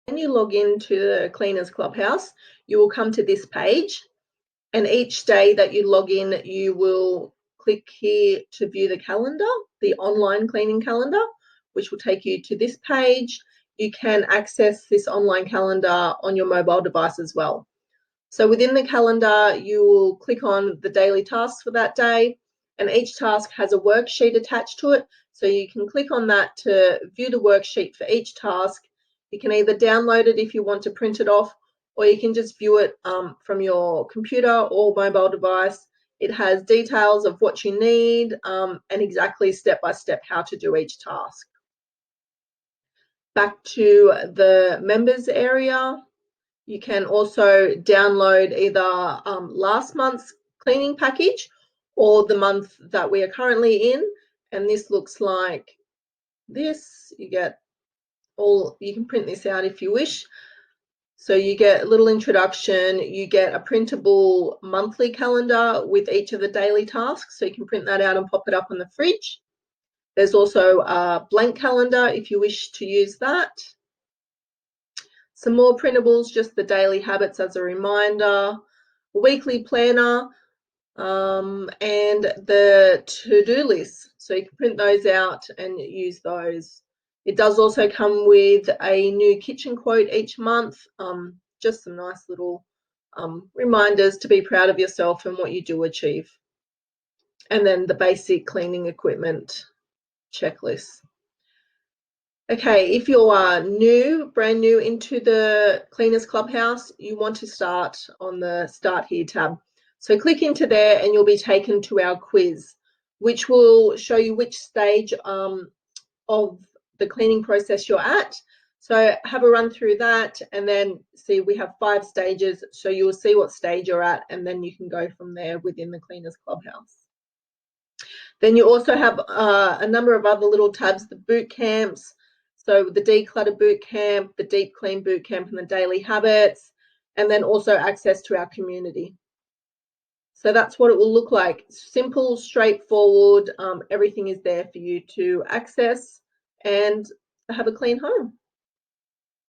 When you log into the Cleaners Clubhouse, you will come to this page, and each day that you log in, you will click here to view the calendar, the online cleaning calendar, which will take you to this page. You can access this online calendar on your mobile device as well. So within the calendar, you will click on the daily tasks for that day, and each task has a worksheet attached to it. So you can click on that to view the worksheet for each task. You can either download it if you want to print it off, or you can just view it from your computer or mobile device. It has details of what you need and exactly step-by-step how to do each task. Back to the members area, you can also download either last month's cleaning package or the month that we are currently in, and this looks like this. You can print this out if you wish. So you get a little introduction, you get a printable monthly calendar with each of the daily tasks, so you can print that out and pop it up on the fridge. There's also a blank calendar if you wish to use that. Some more printables, just the daily habits as a reminder, a weekly planner, and the to-do list. So you can print those out and use those. It does also come with a new kitchen quote each month, just some nice little reminders to be proud of yourself and what you do achieve. And then the basic cleaning equipment checklist. Okay, if you are brand new into the Cleaners Clubhouse, you want to start on the Start Here tab. So click into there and you'll be taken to our quiz, which will show you which stage of the cleaning process you're at. So have a run through that and then see we have 5 stages. So you'll see what stage you're at and then you can go from there within the Cleaners Clubhouse. Then you also have a number of other little tabs, the boot camps. So the declutter boot camp, the deep clean boot camp, and the daily habits, and then also access to our community. So that's what it will look like. Simple, straightforward, everything is there for you to access and have a clean home.